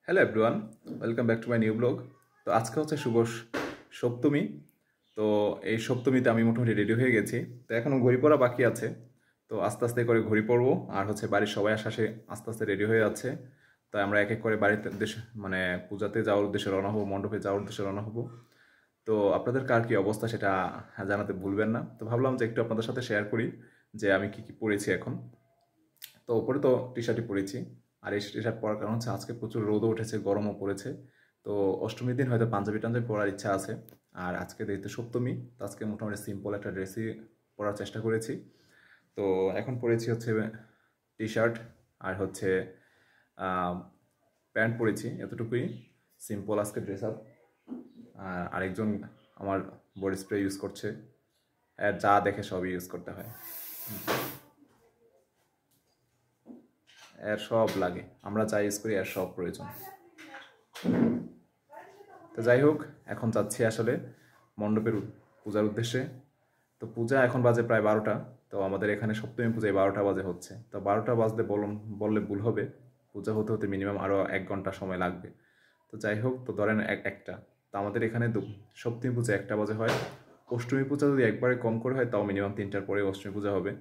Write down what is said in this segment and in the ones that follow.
Hello everyone, welcome back to my new blog. তো আজকে হচ্ছে শুভ সপ্তমী। তো এই সপ্তমীতে আমি মোটামুটি রেডি হয়ে গেছি। তো এখনও ঘড়ি পরা বাকি আছে, তো আস্তে আস্তে করে ঘড়ি পরবো। আর হচ্ছে বাড়ির সবাই আশে আস্তে আস্তে রেডি হয়ে যাচ্ছে। তাই আমরা এক এক করে বাড়িতে মানে পূজাতে যাওয়ার উদ্দেশ্যে রওনা হবো, মণ্ডপে যাওয়ার উদ্দেশ্যে রওনা হবো। তো আপনাদের কার কী অবস্থা সেটা জানাতে ভুলবেন না। তো ভাবলাম যে একটু আপনাদের সাথে শেয়ার করি যে আমি কী কী পরেছি এখন। তো ওপরে তো টি শার্টই পরেছি, আর এই টি শার্ট পরার কারণ হচ্ছে আজকে প্রচুর রোদও উঠেছে, গরমও পড়েছে। তো অষ্টমীর দিন হয়তো পাঞ্জাবি পরার ইচ্ছা আছে। আর আজকে যেহেতু সপ্তমী, তো আজকে মোটামুটি সিম্পল একটা ড্রেসই পরার চেষ্টা করেছি। তো এখন পরেছি হচ্ছে টি শার্ট আর হচ্ছে প্যান্ট পরেছি, এতটুকুই সিম্পল আজকে ড্রেস আপ। আর আরেকজন আমার বডি স্প্রে ইউজ করছে, আর যা দেখে সবই ইউজ করতে হয়, এর সব লাগে, আমরা যা ইউজ করি এর সব প্রয়োজন। তো যাই হোক, এখন যাচ্ছি আসলে মণ্ডপের পূজার উদ্দেশ্যে। তো পূজা এখন বাজে প্রায় 12টা। তো আমাদের এখানে সপ্তমী পূজায় 12টা বাজে হচ্ছে। তো 12টা বাজতে বললে ভুল হবে, পূজা হতে হতে মিনিমাম আরও 1 ঘন্টা সময় লাগবে। তো যাই হোক, তো ধরেন একটা, তো আমাদের এখানে সপ্তমী পূজা 1টা বাজে হয়। অষ্টমী পূজা যদি একবারে কম করে হয় তাও মিনিমাম 3টার পরে অষ্টমী পূজা হবে।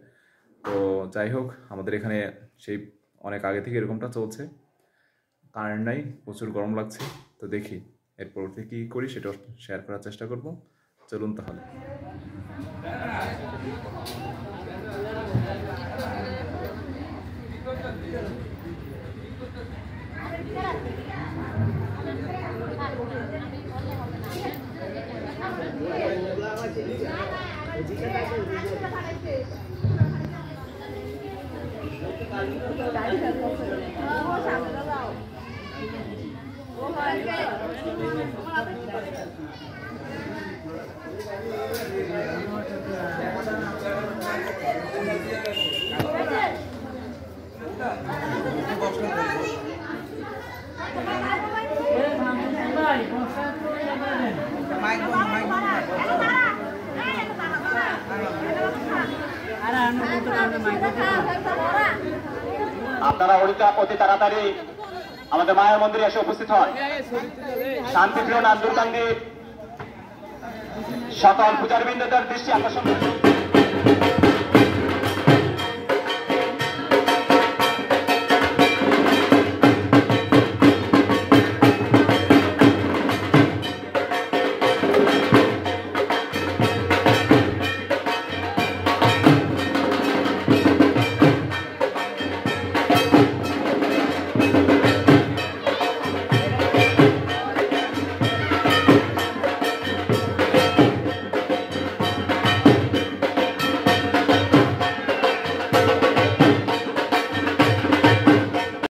তো যাই হোক, আমাদের এখানে সেই অনেক আগে থেকে এরকমটা চলছে। কারেন্ট নাই, প্রচুর গরম লাগছে। তো দেখি এরপর কী করি সেটা শেয়ার করার চেষ্টা করব। চলুন তাহলে। আপনারা অতি তাড়াতাড়ি আমাদের মায়ের মন্দিরে এসে উপস্থিত হন। শান্তিপ্রিয় নান্দুরকান্দির সকল পূজার বৃন্দদের দৃষ্টি আকর্ষণ